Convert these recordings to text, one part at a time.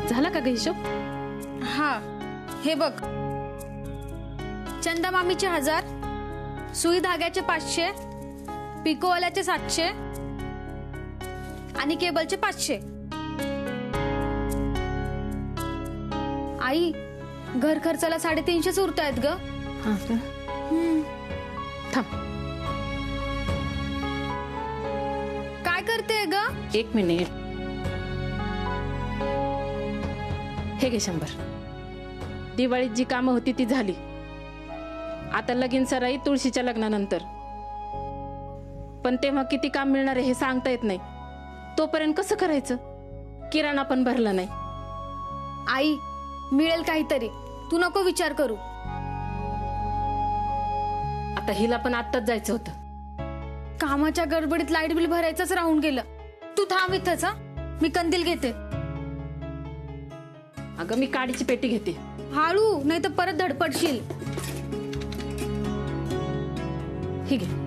झाला का ग हिशोब? हा हे बघ, चंदा मामीचे 1000, सुई धाग्याचे 500, पिकोवाल्याचे 700 आणि केबलचे 500. आई, घर खर्चाला 350 उरतायत ग. हा का? थांब काय करते ग? 1 मिनिट. हे घे 100. दिवाळीत जी कामं होती ती झाली. आता लगीन सराई तुळशीच्या लग्नानंतर. पण तेव्हा किती काम मिळणार आहे हे सांगता येत नाही. तोपर्यंत कसं करायचं? किराणा पण भरला नाही. आई, मिळेल काहीतरी, तू नको विचार करू. आता हिला पण आत्ताच जायचं होतं. कामाच्या गडबडीत लाईट बिल भरायचंच राहून गेलं. तू थांब इथंच, मी कंदील घेते. अगं मी काडीची पेटी घेते. हळू, नाही तर परत धडपडशील. ही घे.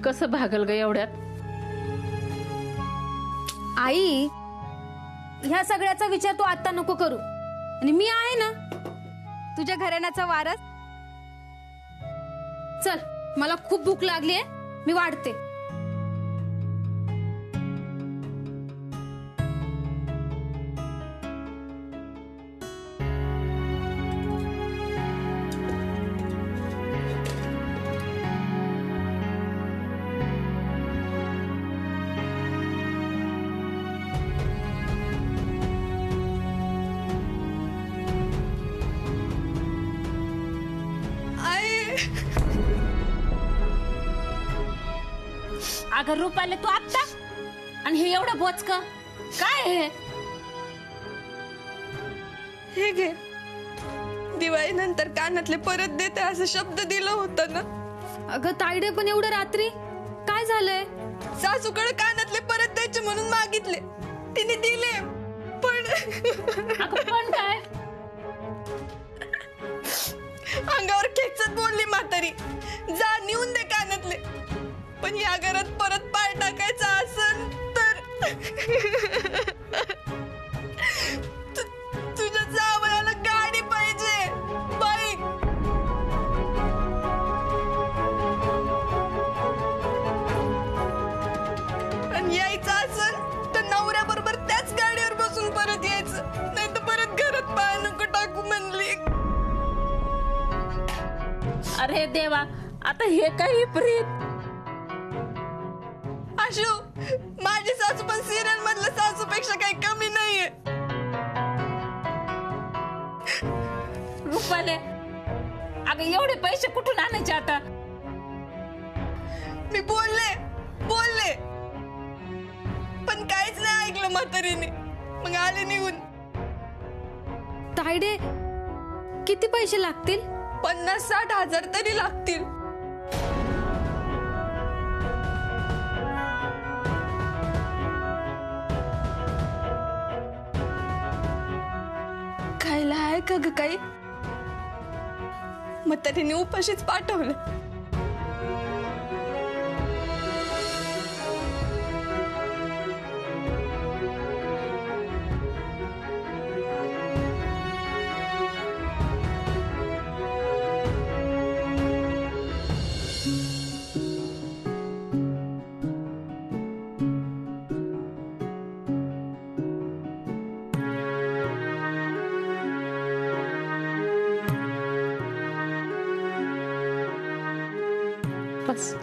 कसं भागल ग एवढ्यात? आई, ह्या सगळ्याचा विचार तू आता नको करू. आणि मी आहे ना तुझ्या घराण्याचा वारस. चल, मला खूप भूक लागली आहे, मी वाढते. अगं रुपाले तू आत्ता, आणि हे एवढं बोचक काय आहे? हे घे, दिवाळी नंतर कानातले परत देते असं शब्द दिलं होतं ना. अगं ताईडे, पण एवढं रात्री काय झालंय? सासूकडे कानातले परत द्यायचे म्हणून मागितले, तिने दिले. पण पण काय? अंगावर खेचत बोलली म्हातारी, जा नेऊन दे कानातले. पण या घरात परत पाय टाकायचा असन तर तुझ्या जावयाला गाडी पाहिजे, बाईक. आणि यायचं असन तर नवऱ्याबरोबर त्याच गाडीवर बसून परत यायचं, नाही तर परत घरात पाय नको टाकू म्हणली. अरे देवा, आता हे काय विपरीत? आशू, माझी सासू पण सिरियल मधल्या सासूपेक्षा काही कमी नाहीये. रुपाले, अगं एवढे पैसे कुठून आणायचे आता? मी बोलले बोलले, पण काहीच नाही ऐकलं म्हातारीने. मग आले निघून. ताईडे, किती पैसे लागतील? 50-60 हजार तरी लागतील. खायला आहे का ग काही? म्हातारीने उपाशीच पाठवलं. बस.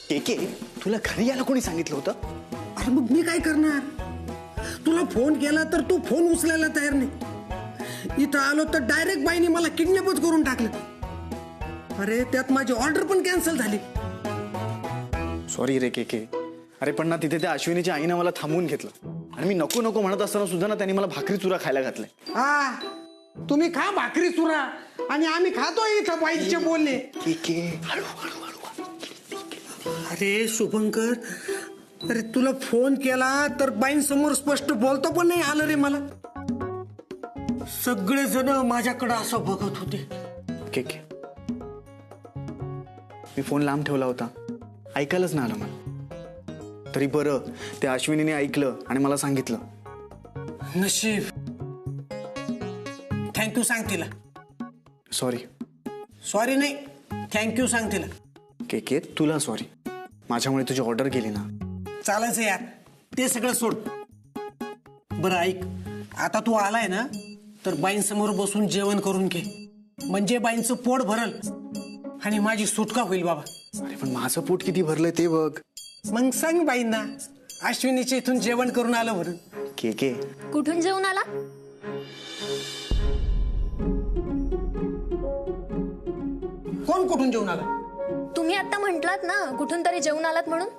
केके, तुला घरी यायला कोणी सांगितलं होतं? अरे मग मी काय करणार? तुला फोन केला तर तू फोन उचलायला तयार नाही. इथं आलो तर डायरेक्ट बाईने मला किडनॅपच करून टाकलं. अरे त्यात माझी ऑर्डर पण कॅन्सल झाली. सॉरी रे के. अरे पण ना तिथे त्या अश्विनीच्या आईनं मला थांबवून घेतलं आणि मी नको नको म्हणत असताना सुद्धा ना त्यांनी मला भाकरी चुरा खायला घातलाय. हा, तुम्ही खा भाकरी चुरा आणि आम्ही खातोय इथं बाईचे बोलणे. अरे शुभंकर, अरे तुला फोन केला तर बाईंसमोर स्पष्ट बोलतो पण नाही आलं रे मला. सगळे जण माझ्याकडे असं बघत होते. के मी फोन लांब ठेवला होता, ऐकायलाच नाही आलं मला. तरी बरं त्या अश्विनीने ऐकलं आणि मला सांगितलं. नशीब. थँक्यू सांग तिला. सॉरी नाही, थँक्यू सांग तिला. के तुला सॉरी. माझ्यामुळे तुझी ऑर्डर गेली ना. चालायचं यार, ते सगळं सोड. बरं ऐक, आता तू आलाय ना तर बाईंसमोर बसून जेवण करून घे. म्हणजे बाईंचं पोट भरल आणि माझी सुटका होईल बाबा. अरे पण माझं पोट किती भरलंय ते बघ. मग सांग बाईंना अश्विनीच्या इथून जेवण करून आलं म्हणून. के कुठून जेवून आला? कोण कुठून जेवून आला? तुम्ही आता म्हटलात ना कुठून तरी जेवून आलात म्हणून.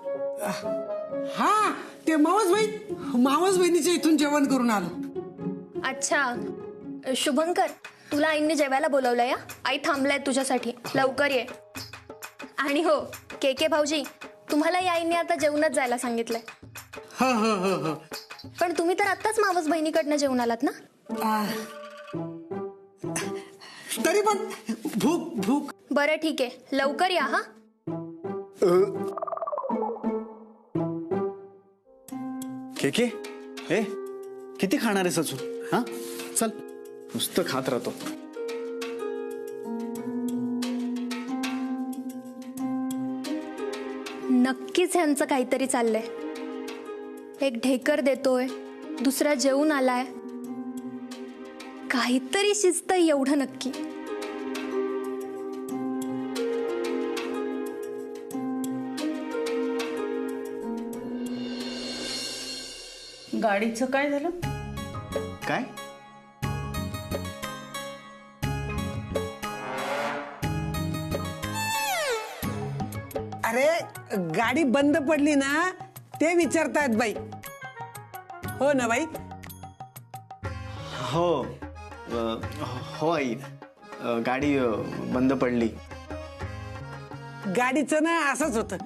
हा, ते मावस बहिणीच्या इथून जेवण करून आलो. अच्छा शुभंकर, तुला आईंनी जेवायला बोलवलंय या. आई थांबलाय तुझ्यासाठी, लवकर ये. आणि हो के भाऊजी, तुम्हाला या आईंनी आता जेवणच जायला सांगितलंय. हो. पण तुम्ही तर आत्ताच मावस बहिणीकडनं जेवून आलात ना. तरी पण भूक. बरं ठीक आहे, लवकर या. हा के ए किती खाणार आहेस अजून? हा चल, नुसतं खात राहतो. नक्कीच ह्यांचं काहीतरी चाललंय. एक ढेकर देतोय, दुसरा जेवून आलाय. काहीतरी शिस्त एवढं नक्की. गाडीचं काय झालं? काय? अरे गाडी बंद पडली ना ते विचारतायत बाई. हो ना बाई? हो आई, गाडी बंद पडली. गाडीचं ना असंच होतं,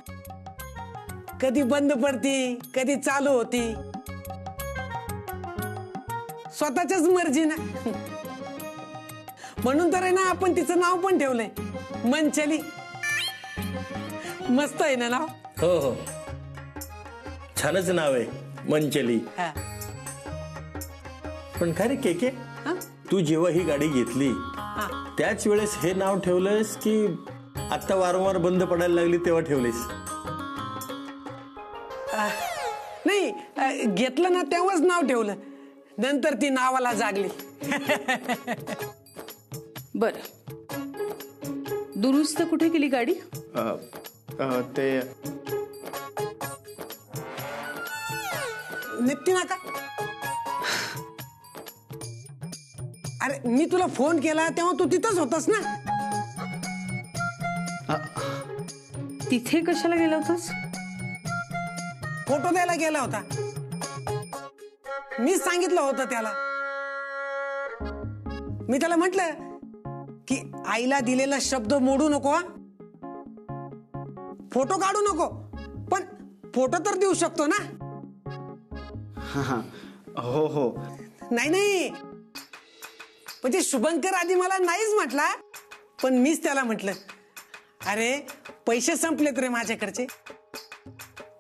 कधी बंद पडती कधी चालू होती, स्वतःच्याच मर्जी ना. म्हणून तर आहे ना आपण तिचं नाव पण ठेवलंय मनचली. मस्त आहे ना नाव? हो छानच नाव आहे मनचली. हा. पण खरे के तू जेव्हा ही गाडी घेतली त्याच वेळेस हे नाव ठेवलंस की आता वारंवार बंद पडायला लागली तेव्हा ठेवलीस? नाही, घेतलं ना तेव्हाच नाव ठेवलं, नंतर ती नावाला जागली. बर, दुरुस्त कुठे केली गाडी? ते निघती ना का? अरे मी तुला फोन केला तेव्हा तू तिथंच होतास ना. तिथे कशाला गेला होतास? फोटो द्यायला गेला होता. मी सांगितलं होतं त्याला. मी त्याला म्हटलं की आईला दिलेला शब्द मोडू नको, फोटो काढू नको, पण फोटो तर देऊ शकतो ना. हो. नाही, म्हणजे शुभंकर आधी मला नाहीच म्हटला, पण मीच त्याला म्हटलं, अरे पैसे संपलेत रे माझ्याकडचे,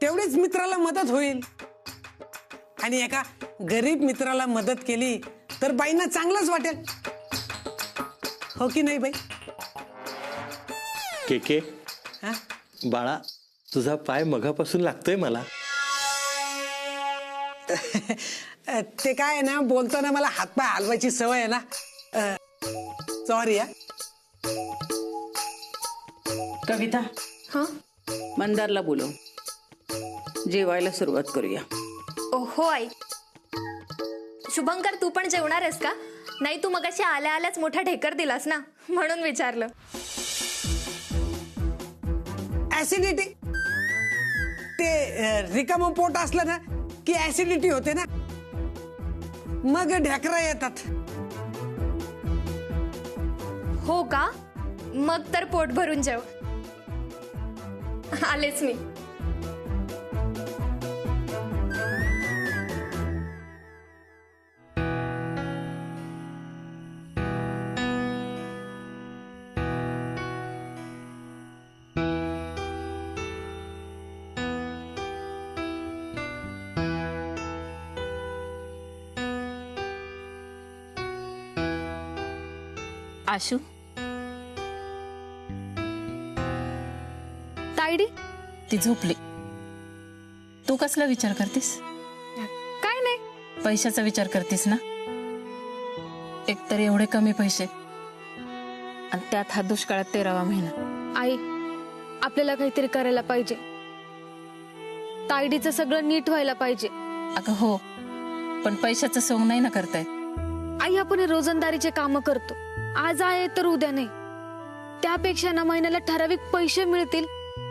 तेवढेच मित्राला मदत होईल. आणि एका गरीब मित्राला मदत केली तर बाईंना चांगलंच वाटेल. हो की नाही बाई? के बाळा, तुझा पाय मगापासून लागतोय मला. ते काय आहे ना, बोलताना मला हातपाय हलवायची सवय आहे ना. सॉरी. कविता, हा मंदारला बोलव, जेवायला सुरुवात करूया. हो आई. शुभंकर, तू पण जेवणार आहेस का? नाही, तू मगाशी आल्या आल्याच मोठा ढेकर दिलास ना, म्हणून विचारलं. ऍसिडिटी ते रिकामं पोट असलं ना की ऍसिडिटी होते ना, मग ढेकरा येतात. हो का? मग तर पोट भरून जेव. आलेच मी. आशू, तायडी, ती झोपली. तू कसला विचार करतेस? काय नाही. पैशाचा विचार करतेस ना? एकतर एवढे कमी पैसे आणि त्यात हा दुष्काळात 13वा महिना. आई, आपल्याला काहीतरी करायला पाहिजे. तायडीचं सगळं नीट व्हायला पाहिजे. अगं हो, पण पैशाचं सोंग नाही ना करताय. आई, आपण हे रोजंदारीचे काम करतो, आज आहे तर उद्या नाही. त्यापेक्षा ना महिन्याला ठराविक पैसे मिळतील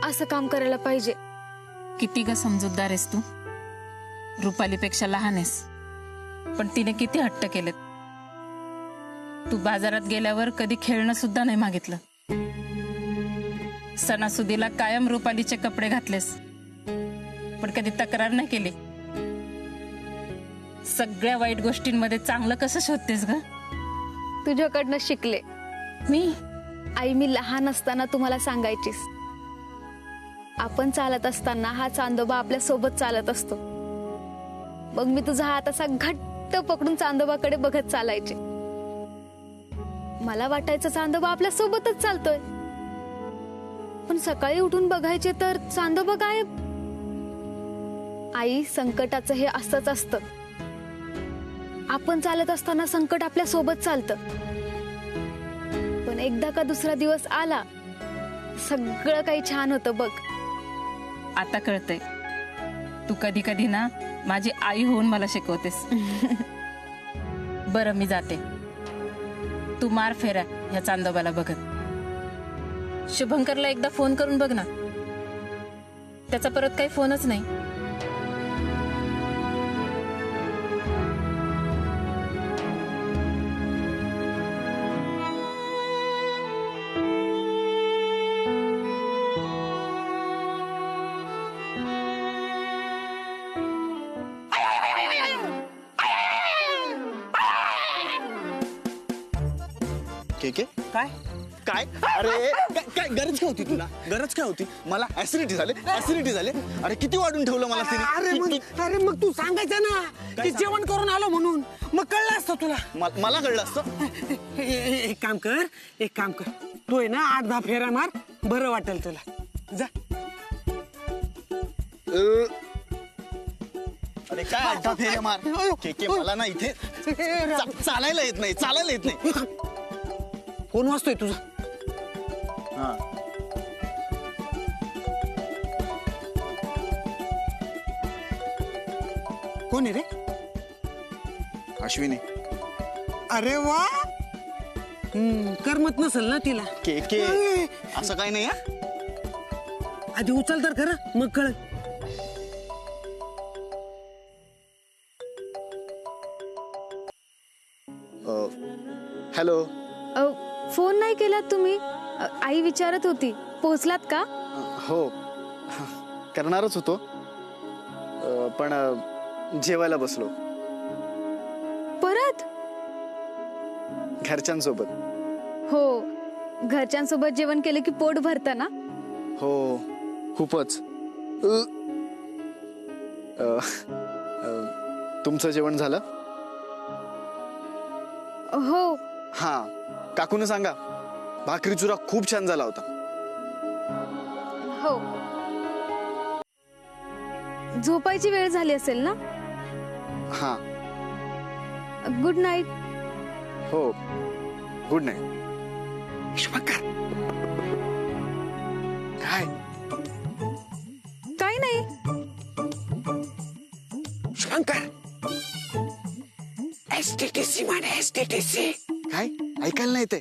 असं काम करायला पाहिजे. किती ग समजूतदार आहेस तू. रुपालीपेक्षा लहान आहेस, पण तिने किती हट्ट केलेत. तू बाजारात गेल्यावर कधी खेळणं सुद्धा नाही मागितलं. सणासुदीला कायम रुपालीचे कपडे घातलेस, पण कधी तक्रार नाही केली. सगळ्या वाईट गोष्टींमध्ये चांगलं कसं शोधतेस ग? तुझ्याकडनं शिकले मी. आई, मी लहान असताना तुम्हाला सांगायचीस, आपण चालत असताना हा चांदोबा आपल्या सोबत चालत असतो. मग मी तुझा हात असा घट्ट पकडून चांदोबाकडे बघत चालायचे. मला वाटायचं चांदोबा आपल्या सोबतच चालतोय, पण सकाळी उठून बघायचे तर चांदोबा गायब. आई, संकटाचं हे असंच असतं. आपण चालत असताना संकट आपल्या सोबत चालतं, पण एकदा का दुसरा दिवस आला, सगळं काही छान होतं बघ. आता कळतंय, तू कधी कधी ना माझी आई होऊन मला शिकवतेस. बरं, मी जाते. तू मार फेरा ह्या चांदोबाला बघत. शुभंकरला एकदा फोन करून बघ ना. त्याचा परत काही फोनच नाही. केके, काय काय? अरे काय गरज काय होती तुला? गरज काय होती? मला ऍसिडिटी झाले. अरे किती वाढून ठेवलं मला तिने. अरे मग तू सांगायचं ना की जेवण करून आलो म्हणून, मग कळलं असतं तुला. मला कळलं असतं. एक काम कर, तू आहे ना 8-10 फेऱ्या मार, बरं वाटेल तुला. जा. अरे काय 8-10 फेऱ्या मार? केके, मला ना इथे चालायला येत नाही. फोन वाजतोय तुझा. हा. कोण आहे रे? अश्विनी. अरे वा, करमत नसेल ना तिला. केके, असं काही नाही. आधी उचल तर खरं, मग कळ. हॅलो. फोन नाही केला तुम्ही? आई विचारत होती, पोहोचलात का? हो, करणारच होतो, पण जेवायला बसलो परत. घरच्यांसोबत. हो, घरच्यांसोबत जेवण केलं की पोट भरतं ना. हो, खूपच. तुमचं जेवण झालं? हो. हा, काकूने सांगा, भाकरी चुरा खूप छान झाला होता. हो. झोपायची वेळ झाली असेल ना. हा. Good night. हो, गुड नाईट. काय? काही नाही. शुभंकर, STTC म्हणे STTC. काय ऐकायला नाही ते?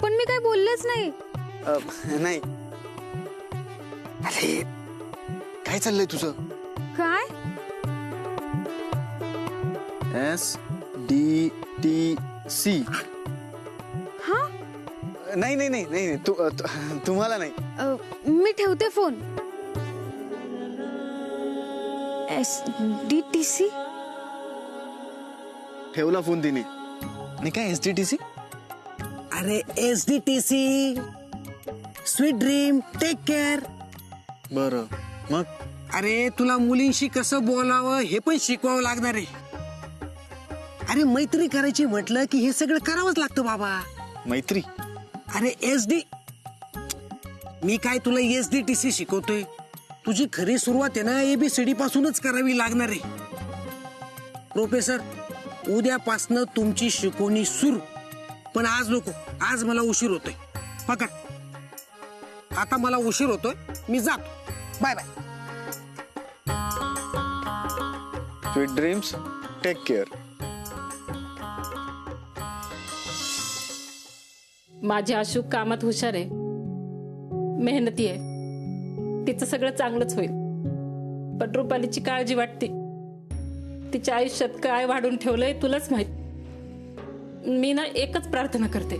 पण मी काय बोललेच नाही. नाही. अरे काय चाललंय तुझं? काय? STTC. हा? नाही नाही नाही नाही तुम्हाला नाही. मी ठेवते फोन. SDTC. ठेवला फोन तिने. आणि काय STTC? अरे SDTC sweet dream take care. बरं मग? अरे तुला मुलींशी कसं बोलावं हे पण शिकवावं लागणार आहे. अरे मैत्री करायची म्हटलं की हे सगळं करावंच लागतं बाबा. मैत्री? अरे मी काय तुला SDTC शिकवतोय. तुझी खरी सुरुवात आहे ना ABCD पासूनच करावी लागणार आहे. प्रोफेसर उद्यापासनं तुमची शिकवणी सुरू. पण आज नको, आज मला उशीर होतोय. पकड. आता मला उशीर होतोय, मी जातो. Bye bye. Sweet dreams take care. माझी आशू कामात हुशार आहे, मेहनती आहे, तिचं सगळं चांगलंच होईल. पण रुपालीची काळजी वाटते. तिच्या आयुष्यात काय वाढून ठेवलंय तुलाच माहित. मी ना एकच प्रार्थना करते,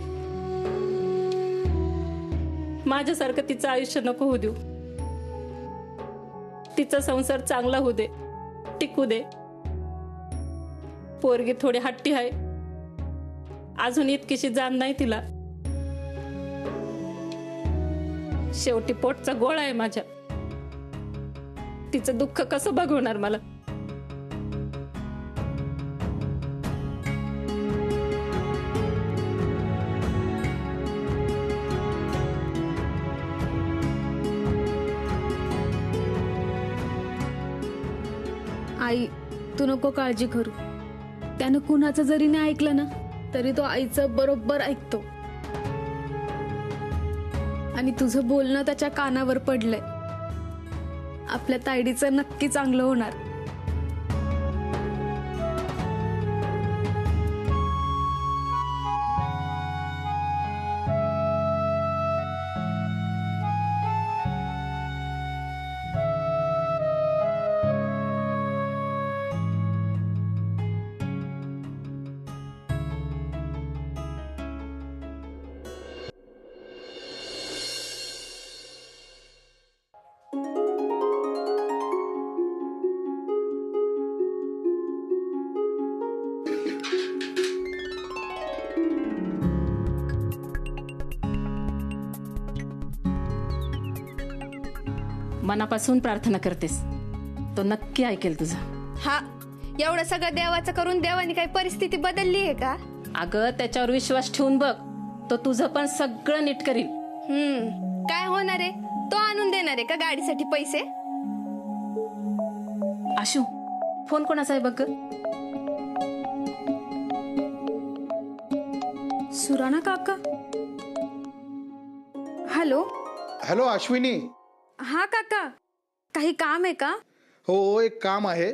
माझ्यासारखं तिचं आयुष्य नको होऊ देऊ. तिचा संसार चांगला होऊ दे, टिकू दे. पोरगी थोडी हट्टी आहे, अजून इतकीशी जाण नाही तिला. शेवटी पोटचा गोळा आहे माझ्या. तिचं दुःख कसं बघवणार मला. आई तू नको काळजी करू. त्यानं कुणाचं जरी नाही ऐकलं ना तरी तो आईचं बरोबर ऐकतो. आणि तुझं बोलणं त्याच्या कानावर पडलंय. आपल्या तायडीचं नक्की चांगलं होणार. मनापासून प्रार्थना करतेस, तो नक्की ऐकेल तुझं. हा, एवढं सगळं देवाचं करून देवानी काही परिस्थिती बदलली आहे का? अगं त्याच्यावर विश्वास ठेवून बघ, तो तुझं पण सगळं नीट करील. काय होणार आहे? तो आणून देणार आहे का गाडीसाठी पैसे? आशू, फोन कोणाचा आहे बघ ग. सुराणा काका. हॅलो. हॅलो अश्विनी. हा काका, काही काम आहे का? हो, एक काम आहे,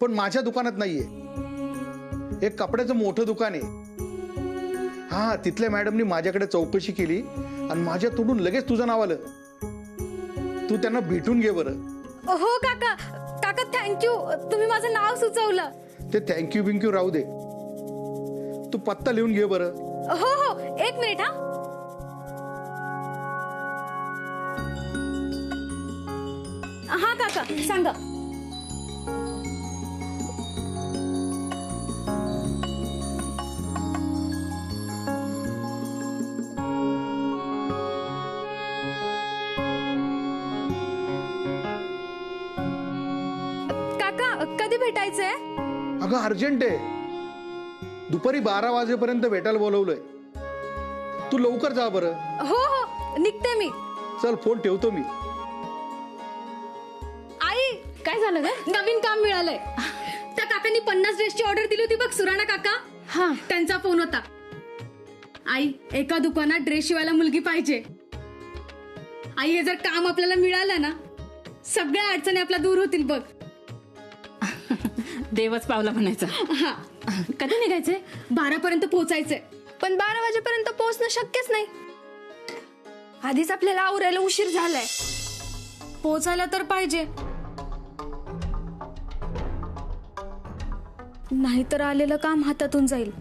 पण माझ्या दुकानात नाहीये. एक कपड्याचं मोठं दुकान आहे. हा, तिथल्या मॅडमनी माझ्याकडे चौकशी केली आणि माझ्या तोंडून लगेच तुझं नाव आलं. तू त्यांना भेटून घे बरं. हो काका. काका थँक्यू, तुम्ही माझं नाव सुचवलं. ते थँक्यू बिंक्यू राहू दे, तू पत्ता लिहून घे बरं. हो हो, एक मिनिट. हा काका सांगा. काका कधी भेटायचंय? अगं अर्जंट आहे, दुपारी 12 वाजेपर्यंत भेटायला बोलवलंय. तू लवकर जा बरं. हो हो, निघते मी. चल, फोन ठेवतो मी. आई काय झालं ग? नवीन काम मिळालंय. त्या काकांनी 50 ड्रेसची ऑर्डर दिली होती बघ, सुराणा काका. हा, त्यांचा फोन होता. आई, एका दुकानात ड्रेस शिवायला मुलगी पाहिजे. आई, हे जर काम आपल्याला मिळालं ना, सगळ्या अडचणी आपल्या दूर होतील बघ. देवच पावला म्हणायचा. हा. कधी निघायचे? 12 पोहोचायचंय. पण 12 वाजेपर्यंत पोहोचणं शक्यच नाही. आधीच आपल्याला आवरायला उशीर झालाय. पोहोचायला तर पाहिजे, नाहीतर आलेलं काम हातातून जाईल.